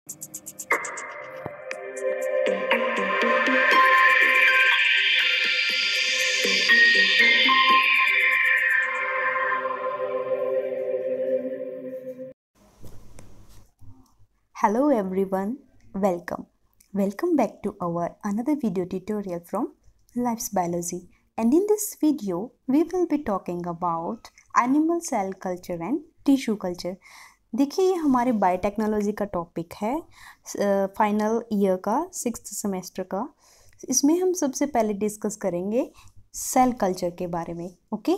Hello everyone, welcome back to our another video tutorial from Life's Biology. And in this video we will be talking about animal cell culture and tissue culture. देखिए ये हमारे biotechnology का topic है final year का 6th semester का. इसमें हम सबसे पहले डिस्कस करेंगे सेल कल्चर के बारे में. Okay,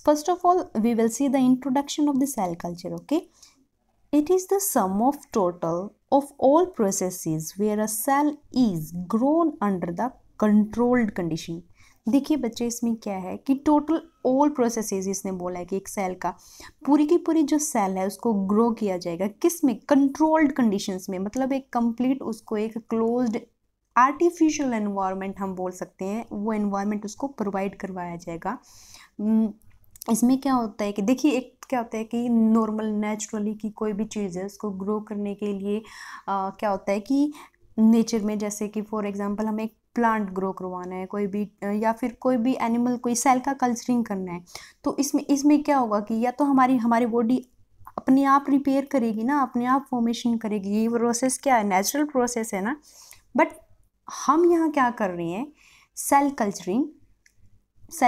first of all we will see the introduction of the cell culture. Okay, it is the sum of total of all processes where a cell is grown under the controlled condition. देखिए बच्चे इसमें क्या है कि total all processes इसने बोला है कि एक सेल का पूरी की पूरी जो सेल है उसको ग्रो किया जाएगा किस में, कंट्रोल्ड कंडीशंस में. मतलब एक कंप्लीट उसको एक क्लोज्ड आर्टिफिशियल एनवायरनमेंट हम बोल सकते हैं, वो एनवायरनमेंट उसको प्रोवाइड करवाया जाएगा. इसमें क्या होता है कि देखिए एक क्या होता है कि नॉर्मल नेचुरली की कोई भी चीज़ है उसको ग्रो करने के लिए क्या होता है कि नेचर में जैसे कि फॉर एग्जांपल हमें एक प्लांट ग्रो करवाना है कोई भी, या फिर कोई भी एनिमल, कोई सेल का कल्चरिंग करना है, तो इसमें क्या होगा कि या तो हमारी बॉडी अपने आप रिपेयर करेगी ना, अपने आप फॉर्मेशन करेगी. ये प्रोसेस क्या है, नेचुरल प्रोसेस है ना. बट हम यहाँ क्या कर रहे हैं, सेल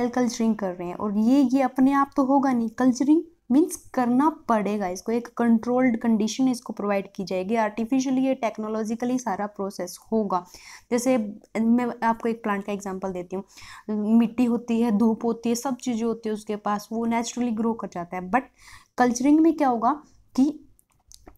कल्चरिंग कर रहे हैं. और ये अपने आप तो होगा नहीं, कल्चरिंग मीन्स करना पड़ेगा इसको, एक कंट्रोल्ड कंडीशन इसको प्रोवाइड की जाएगी. आर्टिफिशियली ये टेक्नोलॉजिकली सारा प्रोसेस होगा. जैसे मैं आपको एक प्लांट का एग्जांपल देती हूँ. मिट्टी होती है, धूप होती है, सब चीज़ें होती है उसके पास, वो नेचुरली ग्रो कर जाता है. बट कल्चरिंग में क्या होगा कि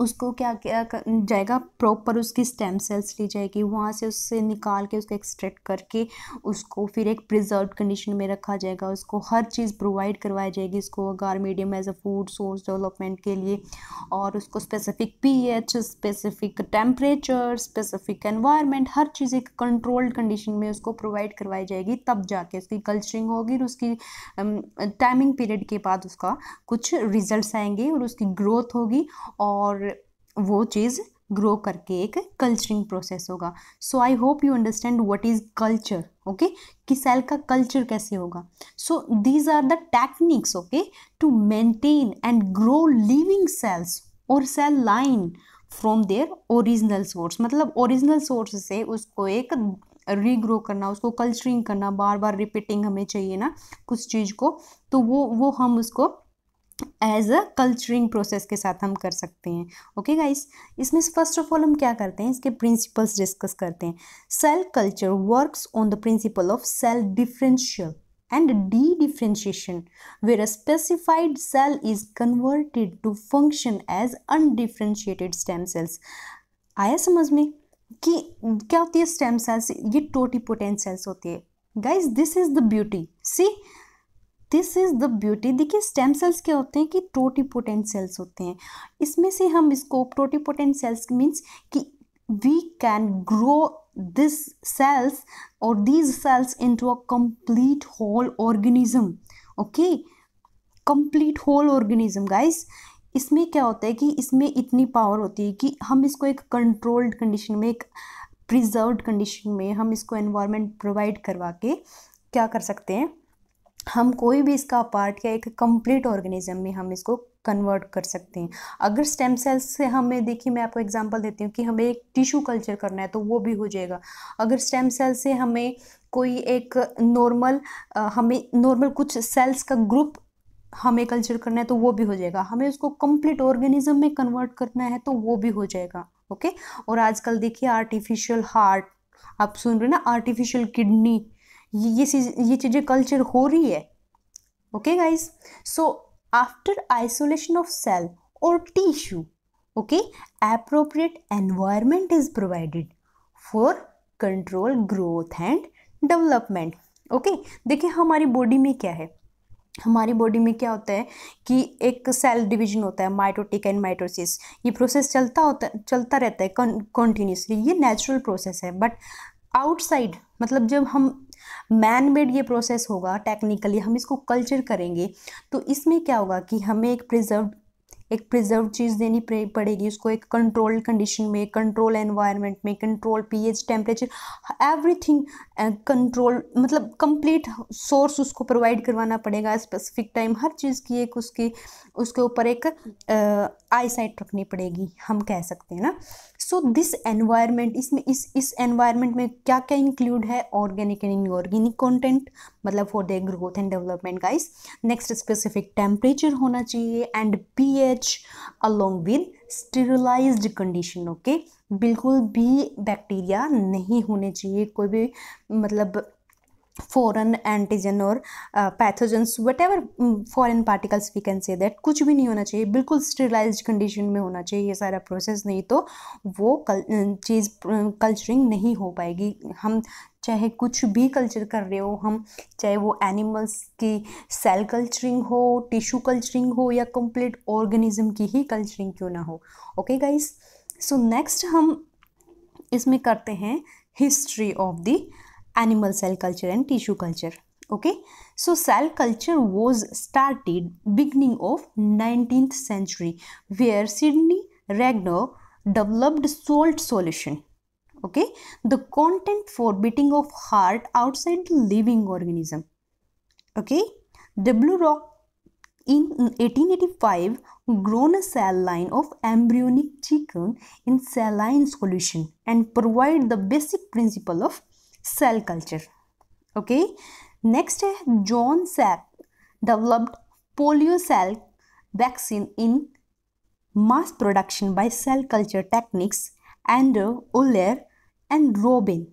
उसको क्या जाएगा, प्रॉपर उसकी स्टेम सेल्स ली जाएगी, वहाँ से उससे निकाल के उसको एक्सट्रैक्ट करके उसको फिर एक प्रिजर्व कंडीशन में रखा जाएगा. उसको हर चीज़ प्रोवाइड करवाई जाएगी, इसको agar medium as a food source development के लिए. और उसको specific pH, specific temperature, specific environment, हर चीज़ एक कंट्रोल्ड कंडीशन में उसको प्रोवाइड करवाई जाएगी. तब जाके उसकी कल्चरिंग होगी और उसकी टाइमिंग पीरियड के बाद उसका कुछ रिजल्ट्स आएंगे और उसकी ग्रोथ होगी और वो चीज़ ग्रो करके एक कल्चरिंग प्रोसेस होगा. So I hope you understand what is culture. Okay, कि सेल का कल्चर कैसे होगा. So these are the techniques okay to maintain and grow living cells और cell line from their original source. मतलब original source से उसको एक regrow करना, उसको कल्चरिंग करना, बार बार रिपीटिंग हमें चाहिए ना कुछ चीज़ को, तो वो हम उसको एज अ कल्चरिंग प्रोसेस के साथ हम कर सकते हैं. ओके गाइस, इसमें फर्स्ट ऑफ ऑल हम क्या करते हैं, इसके प्रिंसिपल्स डिस्कस करते हैं. Cell culture works on the principle of cell differential and de-differentiation, where a specified cell is converted to function as undifferentiated stem cells. आया समझ में कि क्या होती है स्टेम सेल्स, ये टोटिपोटेंट सेल्स होती है. Guys this is the beauty, see this is the beauty. देखिए स्टेम सेल्स क्या होते हैं कि टोटिपोटेंट सेल्स होते हैं. इसमें से हम इसको टोटिपोटेंट सेल्स मीन्स कि we can grow this cells और these cells into a complete whole organism. Okay, complete whole organism guys. इसमें क्या होता है कि इसमें इतनी पावर होती है कि हम इसको एक कंट्रोल्ड कंडीशन में, एक प्रिजर्व्ड कंडीशन में हम इसको एनवायरनमेंट प्रोवाइड करवा के क्या कर सकते हैं, हम कोई भी इसका पार्ट या एक कंप्लीट ऑर्गेनिज्म में हम इसको कन्वर्ट कर सकते हैं. अगर स्टेम सेल्स से हमें, देखिए मैं आपको एग्जांपल देती हूँ कि हमें एक टिश्यू कल्चर करना है तो वो भी हो जाएगा. अगर स्टेम सेल से हमें कोई एक नॉर्मल कुछ सेल्स का ग्रुप हमें कल्चर करना है तो वो भी हो जाएगा. हमें उसको कंप्लीट ऑर्गेनिज्म में कन्वर्ट करना है तो वो भी हो जाएगा. ओके, और आजकल देखिए आर्टिफिशियल हार्ट, आप सुन रहे ना, आर्टिफिशियल किडनी, ये चीज़ें कल्चर हो रही है. Okay guys, so after isolation of cell और tissue, okay, appropriate environment is provided for control growth and development. ओके, देखिए हमारी बॉडी में क्या है, हमारी बॉडी में क्या होता है कि एक सेल डिवीजन होता है, माइटोटिक एंड माइटोसिस. ये प्रोसेस चलता रहता है कंटिन्यूसली, ये नेचुरल प्रोसेस है. बट आउटसाइड, मतलब जब हम मैन मेड ये प्रोसेस होगा, टेक्निकली हम इसको कल्चर करेंगे तो इसमें क्या होगा कि हमें एक प्रिजर्व एक प्रिजर्व चीज़ देनी पड़ेगी उसको, एक कंट्रोल्ड कंडीशन में, कंट्रोल एनवायरनमेंट में, control pH, temperature, everything control, मतलब कंप्लीट सोर्स उसको प्रोवाइड करवाना पड़ेगा, स्पेसिफिक टाइम, हर चीज़ की एक उसके ऊपर एक आई साइट रखनी पड़ेगी, हम कह सकते हैं ना। सो दिस एनवायरनमेंट, इसमें इस एनवायरनमेंट में क्या क्या इंक्लूड है, ऑर्गेनिक एंड इनऑर्गेनिक कंटेंट, मतलब for their growth and development guys. Next specific temperature होना चाहिए and PH along with sterilized condition. Okay, बिल्कुल भी बैक्टीरिया नहीं होने चाहिए, कोई भी मतलब फॉरेन एंटीजन और pathogens whatever foreign particles we can say that, कुछ भी नहीं होना चाहिए, बिल्कुल स्टेरिलाइज्ड कंडीशन में होना चाहिए ये सारा प्रोसेस, नहीं तो वो चीज़ कल्चरिंग नहीं हो पाएगी। हम चाहे कुछ भी कल्चर कर रहे हो, हम चाहे वो एनिमल्स की सेल कल्चरिंग हो, टिश्यू कल्चरिंग हो, या कंप्लीट ऑर्गेनिज्म की ही कल्चरिंग क्यों ना हो। ओके गाइस, सो नेक्स्ट हम इसमें करते हैं history of the animal cell culture and tissue culture. Okay, so cell culture was started beginning of 19th century where Sidney Rigdon developed salt solution. Okay, the content for beating of heart outside the living organism. Okay, W. Rock in 1885 grown a cell line of embryonic chicken in saline solution and provide the basic principle of cell culture. Okay, next है John Sack developed polio cell vaccine in mass production by cell culture techniques, and Euler and Robin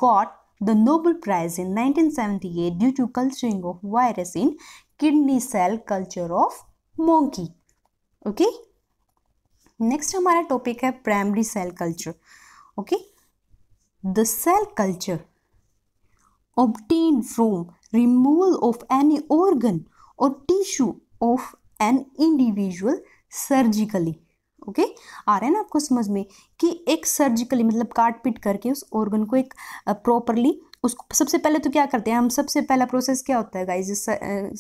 got the Nobel Prize in 1978 due to culturing of virus in kidney cell culture of monkey. Okay, next हमारा topic है primary cell culture. Okay, the cell culture obtained from removal of any organ or tissue of an individual surgically. Okay, आ रहा है ना आपको समझ में कि एक सर्जिकली मतलब काट पीट करके उस ऑर्गन को एक प्रॉपरली उसको, सबसे पहले तो क्या करते हैं हम, सबसे पहला प्रोसेस क्या होता है गाइस इस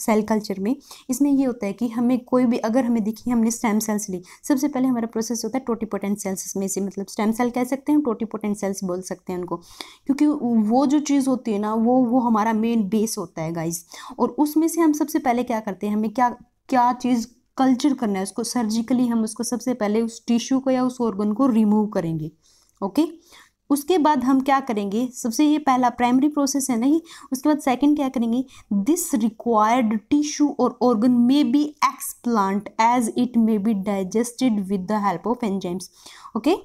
सेल कल्चर में, इसमें ये होता है कि हमें कोई भी, अगर हमें देखिए हमने स्टेम सेल्स ली, सबसे पहले हमारा प्रोसेस होता है टोटीपोटेंट सेल्स में से, मतलब स्टेम सेल कह सकते हैं, टोटीपोटेंट सेल्स बोल सकते हैं उनको, क्योंकि वो जो चीज़ होती है ना वो हमारा मेन बेस होता है गाइस, और उसमें से हम सबसे पहले क्या करते हैं, हमें क्या चीज़ कल्चर करना है, उसको सर्जिकली हम उसको सबसे पहले उस टिश्यू को या उस ऑर्गन को रिमूव करेंगे. ओके, उसके बाद हम क्या करेंगे, सबसे ये पहला प्राइमरी प्रोसेस है ना ये, उसके बाद सेकंड क्या करेंगे, दिस रिक्वायर्ड टिश्यू और organ may be explant as it may be digested with the help of enzymes. Okay,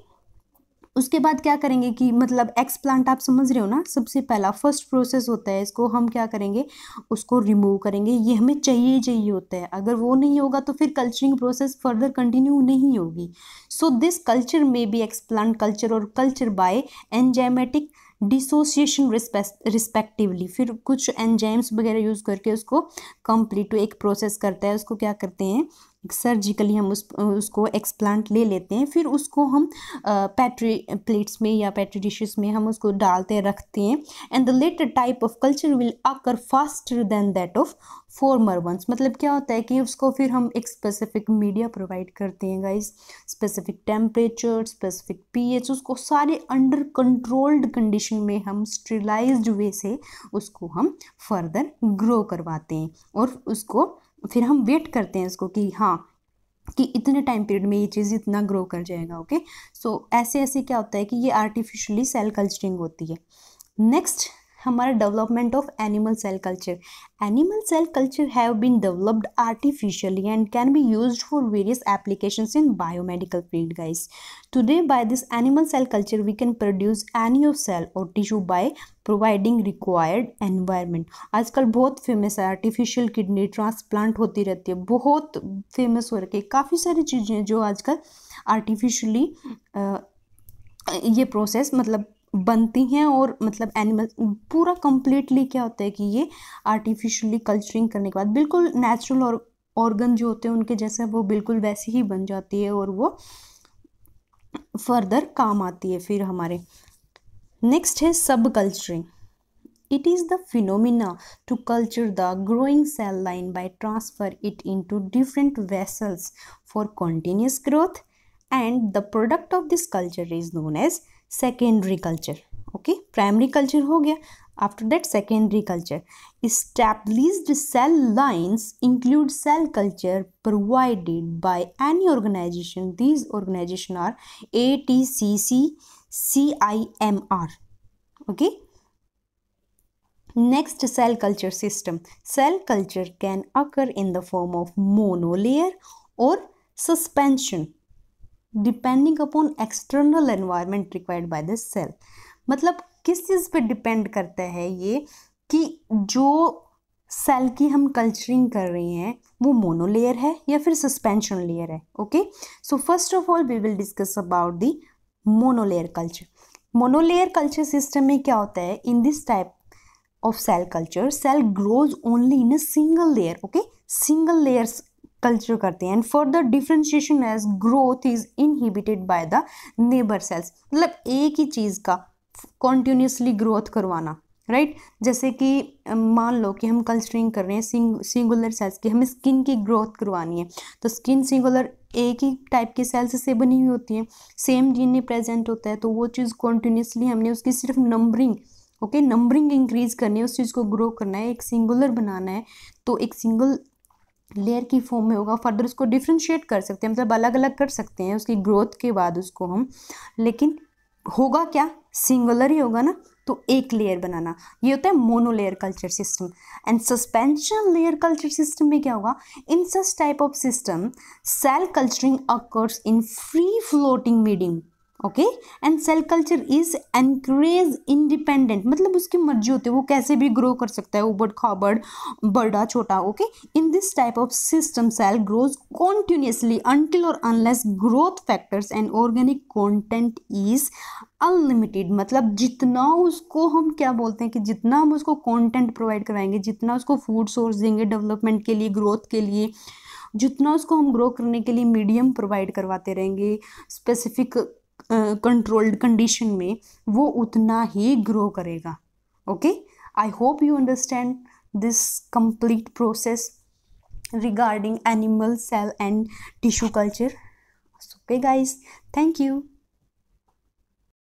उसके बाद क्या करेंगे कि मतलब एक्सप्लांट आप समझ रहे हो ना, सबसे पहला फर्स्ट प्रोसेस होता है, इसको हम क्या करेंगे, उसको रिमूव करेंगे, ये हमें चाहिए होता है, अगर वो नहीं होगा तो फिर कल्चरिंग प्रोसेस फर्दर कंटिन्यू नहीं होगी. सो दिस कल्चर में बी एक्सप्लांट कल्चर और culture by enzymatic dissociation respectively, फिर कुछ एंजाइम्स वगैरह यूज़ करके उसको कंप्लीट एक प्रोसेस करता है, उसको क्या करते हैं सर्जिकली हम उसको एक्सप्लांट ले लेते हैं, फिर उसको हम पैट्री प्लेट्स में या पैट्री डिशेस में हम उसको डालते रखते हैं, and the latter type of culture will occur faster than that of former ones. मतलब क्या होता है कि उसको फिर हम एक स्पेसिफिक मीडिया प्रोवाइड करते हैं guys, specific temperature, specific pH, उसको सारे अंडर कंट्रोल्ड कंडीशन में हम स्टेरिलाइज्ड वे से उसको हम फर्दर ग्रो करवाते हैं, और उसको फिर हम वेट करते हैं उसको कि हाँ कि इतने टाइम पीरियड में ये चीज़ इतना ग्रो कर जाएगा. ओके, सो ऐसे क्या होता है कि ये आर्टिफिशियली सेल कल्चरिंग होती है. नेक्स्ट हमारा development of animal cell culture. Animal cell culture have been developed artificially and can be used for various applications in biomedical field guys. Today by this animal cell culture we can produce any of cell और tissue by providing required environment. आजकल बहुत famous है, artificial kidney transplant होती रहती है, बहुत famous हो रखी है, काफ़ी सारी चीज़ें हैं जो आजकल आर्टिफिशियली ये प्रोसेस मतलब बनती हैं, और मतलब एनिमल पूरा कंप्लीटली क्या होता है कि ये आर्टिफिशियली कल्चरिंग करने के बाद बिल्कुल नेचुरल और ऑर्गन जो होते हैं उनके जैसे वो बिल्कुल वैसी ही बन जाती है, और वो फर्दर काम आती है फिर हमारे. नेक्स्ट है सब culturing. It is the phenomena to culture the growing cell line by transfer it into different vessels for continuous growth, and the product of this culture is known as secondary culture. Okay, primary culture हो गया, after that secondary culture. Established cell lines include cell culture provided by any organization. These organizations are ATCC, CIMR. Okay. Next, cell culture system. Cell culture can occur in the form of monolayer or suspension depending upon external environment required by the cell. मतलब किस चीज़ पे depend करता है ये कि जो cell की हम कल्चरिंग कर रहे हैं वो मोनोलेयर है या फिर सस्पेंशन लेयर है. Okay, so first of all we will discuss about the monolayer culture. Monolayer culture system में क्या होता है? In this type of cell culture, cell grows only in a single layer. Okay, single layers culture करते हैं, and further differentiation as growth is inhibited by the neighbor cells. मतलब एक ही चीज़ का continuously growth करवाना, राइट जैसे कि मान लो कि हम कल्चरिंग कर रहे हैं सिंगुलर सेल्स की, हमें स्किन की ग्रोथ करवानी है, तो स्किन सिंगुलर एक ही टाइप के सेल्स से बनी हुई होती है, सेम डीएनए प्रेजेंट होता है, तो वो चीज़ कॉन्टिन्यूसली हमने उसकी सिर्फ नंबरिंग नंबरिंग इंक्रीज करनी है, उस चीज़ को ग्रो करना है, एक सिंगुलर बनाना है, तो एक सिंगल लेयर की फॉर्म में होगा. फर्दर उसको डिफ्रेंशिएट कर सकते हैं, मतलब अलग अलग कर सकते हैं उसकी ग्रोथ के बाद उसको हम, लेकिन होगा क्या? सिंगुलर ही होगा ना, तो एक लेयर बनाना, ये होता है monolayer culture system. And suspension layer culture system में क्या होगा? In such type of system cell culturing occurs in free floating medium. Okay, and cell culture is anchorage independent, मतलब उसकी मर्जी होती है, वो कैसे भी ग्रो कर सकता है, उबड़ खाबड़, बड़ा छोटा. Okay, in this type of system cell grows continuously until और unless growth factors and organic content is unlimited. मतलब जितना उसको हम क्या बोलते हैं कि जितना हम उसको कंटेंट प्रोवाइड कराएंगे, जितना उसको फूड सोर्स देंगे डेवलपमेंट के लिए, ग्रोथ के लिए, जितना उसको हम ग्रो करने के लिए मीडियम प्रोवाइड करवाते रहेंगे स्पेसिफिक कंट्रोल्ड कंडीशन में, वो उतना ही ग्रो करेगा. Okay, I hope you understand this complete process regarding animal cell and tissue culture. Okay guys, thank you.